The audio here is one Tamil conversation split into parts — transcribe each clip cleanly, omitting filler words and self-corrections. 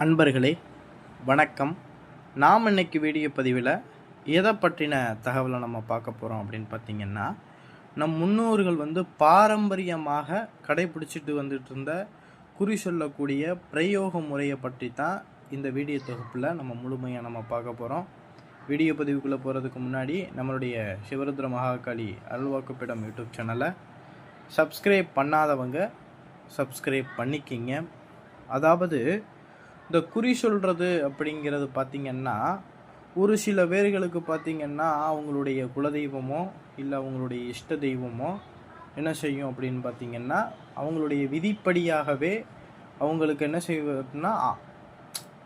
அன்பர்களே வணக்கம். நாம் இன்னைக்கு வீடியோ பதிவில் எதை பற்றின தகவலை நம்ம பார்க்க போகிறோம் அப்படின்னு பார்த்திங்கன்னா, நம் முன்னோர்கள் பாரம்பரியமாக கடைபிடிச்சிட்டு வந்துட்டு இருந்த குறி சொல்லக்கூடிய பிரயோக முறையை பற்றி தான் இந்த வீடியோ தொகுப்பில் நம்ம முழுமையாக பார்க்க போகிறோம். வீடியோ பதிவுக்குள்ளே போகிறதுக்கு முன்னாடி நம்மளுடைய சிவருத்ர மகாகாளி அருள்வாக்குப்பிடம் யூடியூப் சேனலை சப்ஸ்கிரைப் பண்ணாதவங்க சப்ஸ்கிரைப் பண்ணிக்கிங்க. அதாவது இந்த குறி சொல்கிறது அப்படிங்கிறது பார்த்திங்கன்னா, ஒரு சில பேர்களுக்கு பார்த்திங்கன்னா அவங்களுடைய குலதெய்வமோ இல்லை அவங்களுடைய இஷ்ட தெய்வமோ என்ன செய்யும் அப்படின்னு பார்த்திங்கன்னா, அவங்களுடைய விதிப்படியாகவே அவங்களுக்கு என்ன செய்வதுன்னா,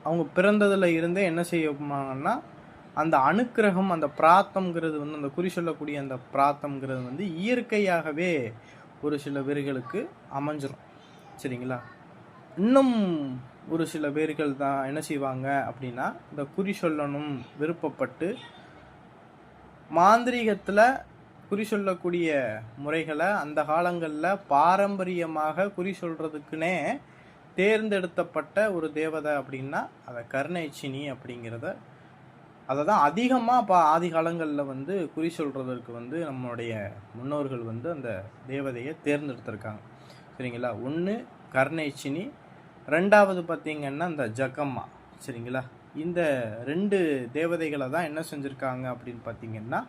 அவங்க பிறந்ததில் இருந்தே என்ன செய்வாங்கன்னா, அந்த அனுக்கிரகம், அந்த பிராத்தம்ங்கிறது அந்த குறி சொல்லக்கூடிய அந்த பிராத்தம்ங்கிறது இயற்கையாகவே ஒரு சில பேர்களுக்கு அமைஞ்சிரும். சரிங்களா? இன்னும் ஒரு சில பேர்கள் தான் என்ன செய்வாங்க அப்படின்னா, இந்த குறி சொல்லணும் விருப்பப்பட்டு மாந்திரீகத்தில் குறி சொல்லக்கூடிய முறைகளை அந்த காலங்களில் பாரம்பரியமாக குறி சொல்கிறதுக்குன்னே தேர்ந்தெடுத்தப்பட்ட ஒரு தேவதை அப்படின்னா அதை கருணைச்சினி அப்படிங்கிறத அதை தான் அதிகமாக ஆதி காலங்களில் குறி சொல்கிறதுக்கு நம்மளுடைய முன்னோர்கள் அந்த தேவதையை தேர்ந்தெடுத்திருக்காங்க. சரிங்களா? ஒன்று கருணைச்சினி, ரெண்டாவது பார்த்திங்கன்னா இந்த ஜக்கம்மா. சரிங்களா? இந்த ரெண்டு தேவதைகளை தான் என்ன செஞ்சுருக்காங்க அப்படின்னு பார்த்திங்கன்னா,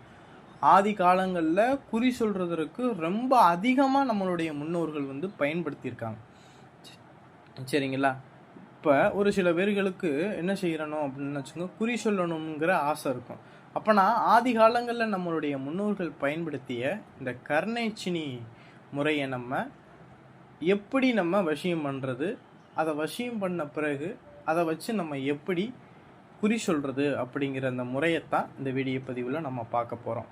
ஆதி காலங்களில் குறி சொல்கிறதுக்கு ரொம்ப அதிகமாக நம்மளுடைய முன்னோர்கள் பயன்படுத்தியிருக்காங்க. சரிங்களா? இப்போ ஒரு சில பேர்களுக்கு என்ன செய்யணும் அப்படின்னு வச்சுக்கோங்க, குறி சொல்லணுங்கிற ஆசை இருக்கும். அப்போனா ஆதி காலங்களில் நம்மளுடைய முன்னோர்கள் பயன்படுத்திய இந்த கருணைச்சினி முறையை நம்ம எப்படி நம்ம வசியம் பண்ணுறது, அதை வசியம் பண்ண பிறகு அதை வச்சு நம்ம எப்படி குறி சொல்கிறது அப்படிங்கிற அந்த முறையைத்தான் இந்த வீடியோ பதிவில் நம்ம பார்க்க போகிறோம்.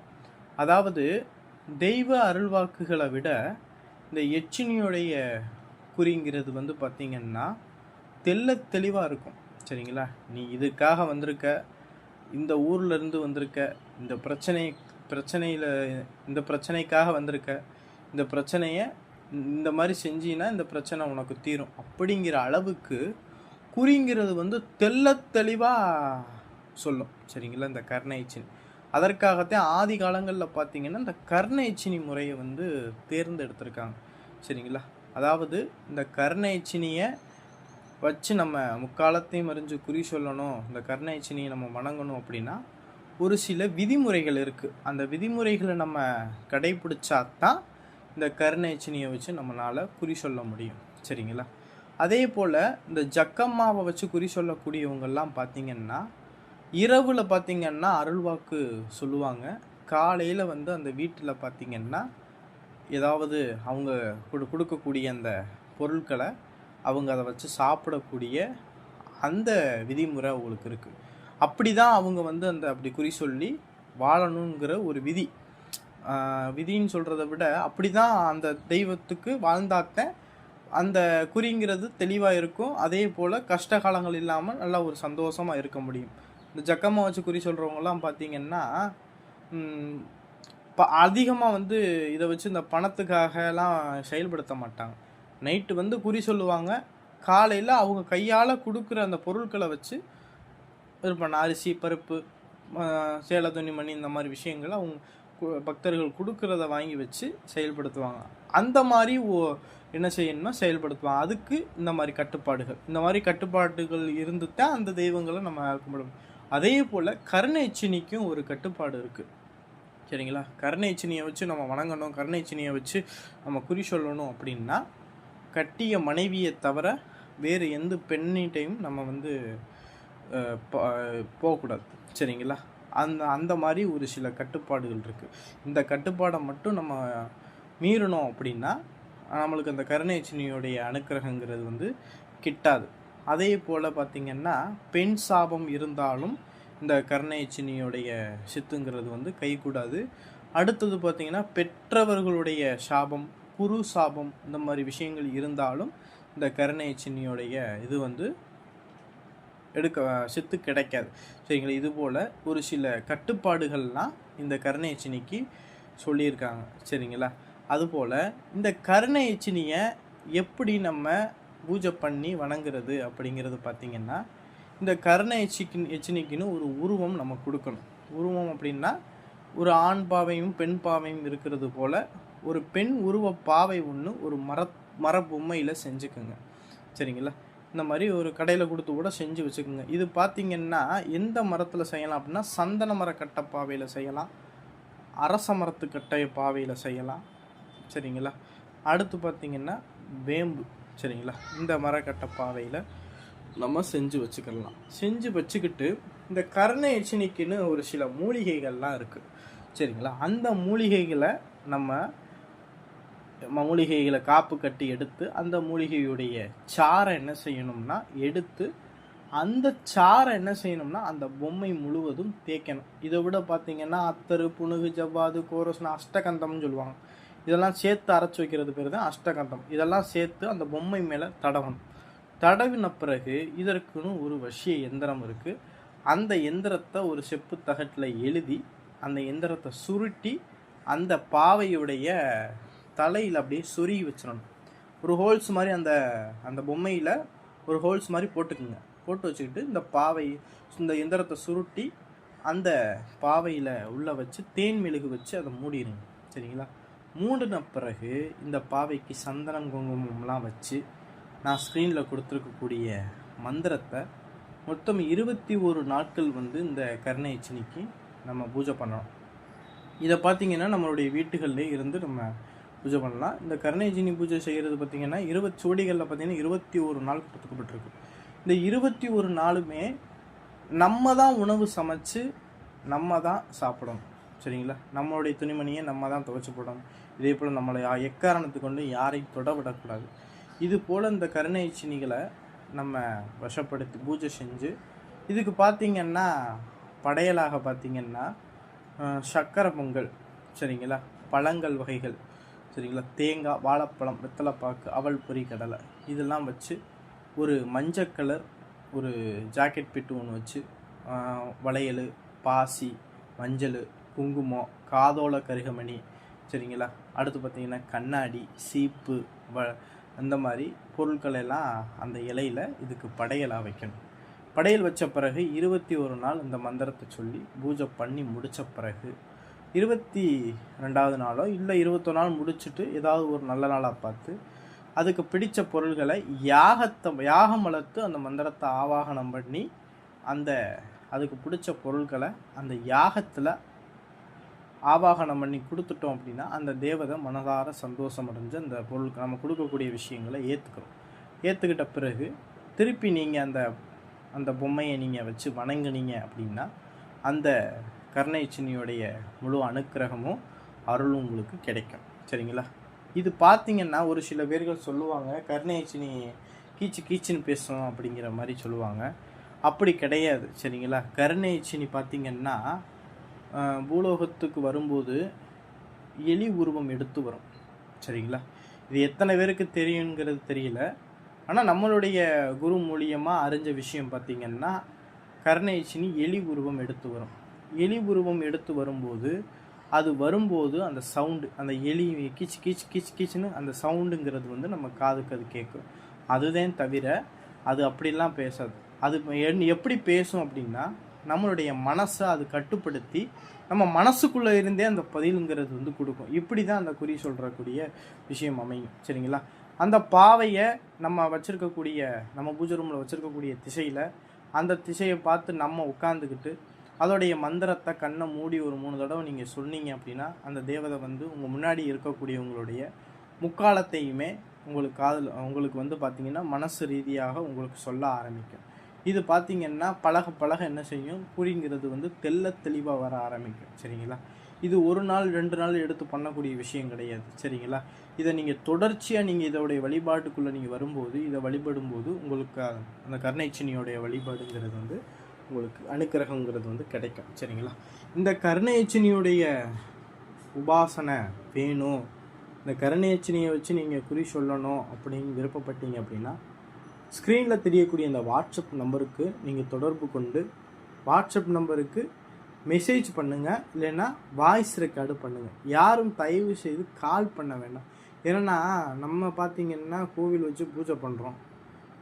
அதாவது தெய்வ அருள்வாக்குகளை விட இந்த எச்சினியுடைய குறிங்கிறது பார்த்திங்கன்னா தெளிவாக இருக்கும். சரிங்களா? நீ இதுக்காக வந்திருக்க, இந்த ஊர்லேருந்து வந்திருக்க, இந்த பிரச்சனைக்காக வந்திருக்க, இந்த பிரச்சனையை இந்த மாதிரி செஞ்சின்னா இந்த பிரச்சனை உனக்கு தீரும் அப்படிங்கிற அளவுக்கு குறிங்கிறது தெளிவாக சொல்லும். சரிங்களா? இந்த கருணைச்சினி அதற்காகத்தான் ஆதி காலங்களில் பார்த்திங்கன்னா இந்த கருணைச்சினி முறையை தேர்ந்தெடுத்திருக்காங்க. சரிங்களா? அதாவது இந்த கருணைச்சினியை வச்சு நம்ம முக்காலத்தையும் அறிஞ்சு குறி சொல்லணும், இந்த கருணைச்சினியை நம்ம வணங்கணும் அப்படின்னா ஒரு சில விதிமுறைகள் இருக்குது. அந்த விதிமுறைகளை நம்ம கடைபிடிச்சாதான் இந்த கருணைச்சினியை வச்சு நம்மளால் குறி சொல்ல முடியும். சரிங்களா? அதே போல் இந்த ஜக்கம்மாவை வச்சு குறி சொல்லக்கூடியவங்கெல்லாம் பார்த்திங்கன்னா இரவில் பார்த்திங்கன்னா அருள்வாக்கு சொல்லுவாங்க. காலையில் அந்த வீட்டில் பார்த்திங்கன்னா ஏதாவது அவங்க கொடுக்கக்கூடிய அந்த பொருட்களை அவங்க அதை வச்சு சாப்பிடக்கூடிய அந்த விதிமுறை அவங்களுக்கு இருக்குது. அப்படி தான் அவங்க அந்த அப்படி குறி சொல்லி வாழணுங்கிற ஒரு விதின்னு சொல்கிறத விட அப்படி தான் அந்த தெய்வத்துக்கு வாழ்ந்தாக்க அந்த குறிங்கிறது தெளிவாக இருக்கும். அதே போல் கஷ்ட காலங்கள் இல்லாமல் நல்லா ஒரு சந்தோஷமாக இருக்க முடியும். இந்த ஜக்கம்மா வச்சு குறி சொல்கிறவங்கலாம் பார்த்திங்கன்னா அதிகமாக இதை வச்சு இந்த பணத்துக்காகலாம் செயல்படுத்த மாட்டாங்க. நைட்டு குறி சொல்லுவாங்க. காலையில் அவங்க கையால் கொடுக்குற அந்த பொருட்களை வச்சு இருப்பாங்க. அரிசி, பருப்பு, சேலை, துணிமணி இந்த மாதிரி விஷயங்களை அவங்க பக்தர்கள் கொடுக்கறத வாங்கி வச்சு செயல்படுத்துவாங்க. அந்த மாதிரி என்ன செய்யணும்னா செயல்படுத்துவாங்க. அதுக்கு இந்த மாதிரி கட்டுப்பாடுகள் இருந்து தான் அந்த தெய்வங்களை நம்ம கும்பிடும். அதே போல் கருணைச்சினிக்கும் ஒரு கட்டுப்பாடு இருக்குது. சரிங்களா? கருணைச்சினியை வச்சு நம்ம வணங்கணும், கருணைச்சினியை வச்சு நம்ம குறி சொல்லணும் அப்படின்னா கட்டிய மனைவியை தவிர வேறு எந்த பெண்ணிட்டையும் நம்ம போகக்கூடாது. சரிங்களா? அந்த மாதிரி ஒரு சில கட்டுப்பாடுகள் இருக்குது. இந்த கட்டுப்பாடை மட்டும் நம்ம மீறணும் அப்படின்னா நம்மளுக்கு அந்த கருணைச்சினியோடைய அனுக்கிரகங்கிறது கிட்டாது. அதே போல் பார்த்திங்கன்னா பெண் சாபம் இருந்தாலும் இந்த கருணைச்சினியோடைய சித்துங்கிறது கைகூடாது. அடுத்தது பார்த்திங்கன்னா பெற்றவர்களுடைய சாபம், குரு சாபம் இந்த மாதிரி விஷயங்கள் இருந்தாலும் இந்த கருணைச்சினியோடைய இது சித்து கிடைக்காது. சரிங்களா? இதுபோல் ஒரு சில கட்டுப்பாடுகள்லாம் இந்த கருணைச்சினிக்கு சொல்லியிருக்காங்க. சரிங்களா? அதுபோல் இந்த கருணைச்சினியை எப்படி நம்ம பூஜை பண்ணி வணங்குறது அப்படிங்கிறது பார்த்திங்கன்னா, இந்த கர்ண எச்சினிக்குன்னு ஒரு உருவம் நம்ம கொடுக்கணும். உருவம் அப்படின்னா ஒரு ஆண் பாவையும் பெண் பாவையும் இருக்கிறது போல் ஒரு பெண் உருவ பாவை ஒன்று ஒரு மர பொம்மையில் செஞ்சுக்குங்க. சரிங்களா? இந்த மாதிரி ஒரு கடையில் கொடுத்து கூட செஞ்சு வச்சுக்கோங்க. இது பார்த்திங்கன்னா எந்த மரத்தில் செய்யலாம் அப்படின்னா, சந்தன மரக்கட்டை பாவையில் செய்யலாம், அரச மரத்து கட்டை பாவையில் செய்யலாம். சரிங்களா? அடுத்து பார்த்திங்கன்னா வேம்பு. சரிங்களா? இந்த மரக்கட்டை பாவையில் நம்ம செஞ்சு வச்சுக்கலாம். செஞ்சு வச்சுக்கிட்டு இந்த கர்ண எச்சினிக்குன்னு ஒரு சில மூலிகைகள்லாம் இருக்குது. சரிங்களா? அந்த மூலிகைகளை மூலிகைகளை காப்பு கட்டி எடுத்து அந்த மூலிகையுடைய சாரை என்ன செய்யணும்னா எடுத்து அந்த சாரை என்ன செய்யணும்னா அந்த பொம்மை முழுவதும் தேய்க்கணும். இதை விட பார்த்திங்கன்னா அத்தரு, புனுகு, ஜவ்வாது, கோரஸ்னு அஷ்டகந்தம்னு சொல்லுவாங்க. இதெல்லாம் சேர்த்து அரைச்சி வைக்கிறது பேர் தான் அஷ்டகந்தம். இதெல்லாம் சேர்த்து அந்த பொம்மை மேலே தடவணும். தடவின பிறகு இதற்குன்னு ஒரு வசிய எந்திரம் இருக்குது. அந்த எந்திரத்தை ஒரு செப்பு தகட்டில் எழுதி அந்த எந்திரத்தை சுருட்டி அந்த பாவையுடைய தலையில் அப்படியே சொருகி வச்சிடணும். ஒரு ஹோல்ஸ் மாதிரி அந்த பொம்மையில் ஒரு ஹோல்ஸ் மாதிரி போட்டுக்குங்க. போட்டு வச்சுக்கிட்டு இந்த எந்திரத்தை சுருட்டி அந்த பாவையில் உள்ளே வச்சு தேன் மெழுகு வச்சு அதை மூடிடுங்க. சரிங்களா? மூடின பிறகு இந்த பாவைக்கு சந்தனம் குங்குமம்லாம் வச்சு நான் ஸ்க்ரீனில் கொடுத்துருக்கக்கூடிய மந்திரத்தை மொத்தம் 21 நாட்கள் இந்த கர்ண எச்சினிக்கு நம்ம பூஜை பண்ணணும். இதை பார்த்திங்கன்னா நம்மளுடைய வீட்டுகளிலே இருந்து நம்ம பூஜை பண்ணலாம். இந்த கர்ண எச்சினி பூஜை செய்கிறது பார்த்திங்கன்னா 20 சுவடிகளில் பார்த்திங்கன்னா 21 நாள் கொடுத்துக்கப்பட்டிருக்கு. இந்த 21 நாளுமே நம்ம தான் உணவு சமைச்சு நம்ம தான் சாப்பிடணும். சரிங்களா? நம்மளுடைய துணிமணியை நம்ம தான் துவைச்சி போடணும். இதே போல் நம்மளை எக்காரணத்துக்கு கொண்டு யாரையும் தொட விடக்கூடாது. இது போல் இந்த கர்ண எச்சினிகளை நம்ம வசப்படுத்தி பூஜை செஞ்சு இதுக்கு பார்த்திங்கன்னா படையலாக பார்த்திங்கன்னா சக்கரை பொங்கல், சரிங்களா, பழங்கள் வகைகள், சரிங்களா, தேங்காய், வாழைப்பழம், வெத்தலைப்பாக்கு, அவல் பொரி, கடலை இதெல்லாம் வச்சு ஒரு மஞ்சள் கலர் ஒரு ஜாக்கெட் பிட்டு ஒன்று வச்சு வளையல், பாசி, மஞ்சள், குங்குமம், காதோல கருகமணி, சரிங்களா, அடுத்து பார்த்திங்கன்னா கண்ணாடி, சீப்பு, அந்த மாதிரி பொருட்களெல்லாம் அந்த இலையில் இதுக்கு படையலாக வைக்கணும். படையல் வச்ச பிறகு 21 நாள் இந்த மந்திரத்தை சொல்லி பூஜை பண்ணி முடித்த பிறகு 22வது நாளோ இல்லை 21 நாள் முடிச்சுட்டு ஏதாவது ஒரு நல்ல நாளாக பார்த்து அதுக்கு பிடித்த பொருள்களை யாகம் வளர்த்து அந்த மந்திரத்தை ஆவாகனம் பண்ணி அதுக்கு பிடிச்ச பொருட்களை அந்த யாகத்தில் ஆவாகனம் பண்ணி கொடுத்துட்டோம் அப்படின்னா அந்த தேவதை மனதார சந்தோஷம் அடைஞ்சு அந்த பொருளுக்கு நம்ம கொடுக்கக்கூடிய விஷயங்களை ஏற்றுக்கிட்ட பிறகு திருப்பி நீங்கள் அந்த பொம்மையை நீங்கள் வச்சு வணங்குனீங்க அப்படின்னா அந்த கர்ண எச்சினியுடைய முழு அனுக்கிரகமும் அருளும் உங்களுக்கு கிடைக்கும். சரிங்களா? இது பார்த்திங்கன்னா ஒரு சில பேர்கள் சொல்லுவாங்க கர்ண எச்சினி கீச்சுன்னு பேசணும் அப்படிங்கிற மாதிரி சொல்லுவாங்க. அப்படி கிடையாது. சரிங்களா? கர்ண எச்சினி பார்த்திங்கன்னா பூலோகத்துக்கு வரும்போது எலி உருவம் எடுத்து வரும். சரிங்களா? இது எத்தனை பேருக்கு தெரியுங்கிறது தெரியல. ஆனால் நம்மளுடைய குரு மூலியமாக அறிஞ்ச விஷயம் பார்த்திங்கன்னா கர்ண எச்சினி எலி உருவம் எடுத்து வரும். எலி உருவம் எடுத்து வரும்போது அந்த சவுண்டு, அந்த எலி கீச்சுன்னு அந்த சவுண்டுங்கிறது நம்ம காதுக்கு அது கேட்கும். அதுதான் தவிர அது அப்படிலாம் பேசாது. அது எப்படி பேசும் அப்படின்னா நம்மளுடைய மனசை அது கட்டுப்படுத்தி நம்ம மனசுக்குள்ளே இருந்தே அந்த பதிலுங்கிறது கொடுக்கும். இப்படி தான் அந்த குறி சொல்கிறக்கூடிய விஷயம் அமையும். சரிங்களா? அந்த பாவையை நம்ம வச்சுருக்கக்கூடிய நம்ம பூஜை ரூமில் வச்சுருக்கக்கூடிய திசையில் அந்த திசையை பார்த்து நம்ம உட்காந்துக்கிட்டு அதோடைய மந்திரத்தை கண்ணை மூடி ஒரு 3 தடவை நீங்கள் சொன்னீங்க அப்படின்னா அந்த தேவதை உங்கள் முன்னாடி இருக்கக்கூடிய உங்களுடைய முக்காலத்தையுமே உங்களுக்கு பார்த்திங்கன்னா மனசு ரீதியாக உங்களுக்கு சொல்ல ஆரம்பிக்கும். இது பார்த்திங்கன்னா பழக என்ன செய்யும், குறிங்கிறது தெளிவாக வர ஆரம்பிக்கும். சரிங்களா? இது 1 நாள் 2 நாள் எடுத்து பண்ணக்கூடிய விஷயம் கிடையாது. சரிங்களா? இதை நீங்கள் தொடர்ச்சியாக இதோடைய வழிபாட்டுக்குள்ளே நீங்கள் வரும்போது இதை வழிபடும்போது உங்களுக்கு அந்த கர்ண எச்சினியோடைய வழிபாடுங்கிறது உங்களுக்கு அனுக்கிரகங்கிறது கிடைக்கும். சரிங்களா? இந்த கர்ண எச்சினியுடைய உபாசனை வேணும், இந்த கர்ண எச்சினியை வச்சு நீங்கள் குறி சொல்லணும் அப்படின்னு விருப்பப்பட்டீங்க அப்படின்னா ஸ்க்ரீனில் தெரியக்கூடிய இந்த வாட்ஸ்அப் நம்பருக்கு நீங்கள் தொடர்பு கொண்டு வாட்ஸ்அப் நம்பருக்கு மெசேஜ் பண்ணுங்கள், இல்லைன்னா வாய்ஸ் ரெக்கார்டு பண்ணுங்கள். யாரும் தயவு செய்து கால் பண்ண வேண்டாம். ஏன்னா நம்ம பார்த்திங்கன்னா கோவில் வச்சு பூஜை பண்ணுறோம்,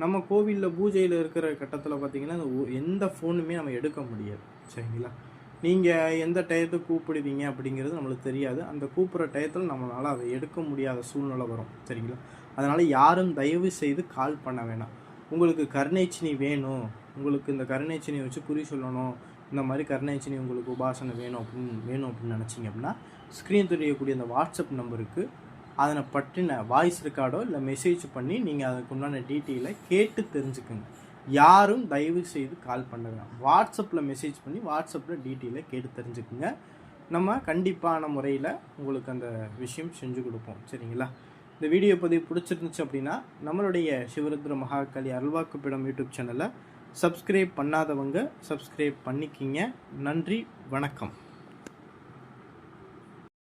நம்ம கோவிலில் பூஜையில் இருக்கிற கட்டத்தில் பார்த்தீங்கன்னா எந்த ஃபோனுமே நம்ம எடுக்க முடியாது. சரிங்களா? நீங்கள் எந்த டயத்துக்கு கூப்பிடுவீங்க அப்படிங்கிறது நம்மளுக்கு தெரியாது. அந்த கூப்பிட்ற டயத்தில் நம்மளால் அதை எடுக்க முடியாத சூழ்நிலை வரும். சரிங்களா? அதனால் யாரும் தயவு செய்து கால் பண்ண வேணாம். உங்களுக்கு கருணைச்சினி வேணும், உங்களுக்கு இந்த கருணைச்சினியை வச்சு குறி சொல்லணும், இந்த மாதிரி கருணைச்சினி உங்களுக்கு உபாசனை வேணும் அப்படின்னு நினச்சிங்க அப்படின்னா ஸ்க்ரீன் தெரியக்கூடிய அந்த வாட்ஸ்அப் நம்பருக்கு அதனை பற்றின வாய்ஸ் ரெக்கார்டோ இல்லை மெசேஜ் பண்ணி நீங்கள் அதுக்கு உண்டான டீட்டெயிலை கேட்டு தெரிஞ்சுக்குங்க. யாரும் தயவு செய்து கால் பண்ண வேணாம். வாட்ஸ்அப்பில் மெசேஜ் பண்ணி வாட்ஸ்அப்பில் டீட்டெயிலை கேட்டு தெரிஞ்சுக்குங்க. நம்ம கண்டிப்பான முறையில் உங்களுக்கு அந்த விஷயம் செஞ்சு கொடுப்போம். சரிங்களா? இந்த வீடியோ பதிவு பிடிச்சிருந்துச்சு அப்படின்னா நம்மளுடைய சிவருத்ர மகாகாளி அருள்வாக்குப்பீடம் யூடியூப் சேனலை சப்ஸ்கிரைப் பண்ணாதவங்க சப்ஸ்கிரைப் பண்ணிக்கிங்க. நன்றி, வணக்கம்.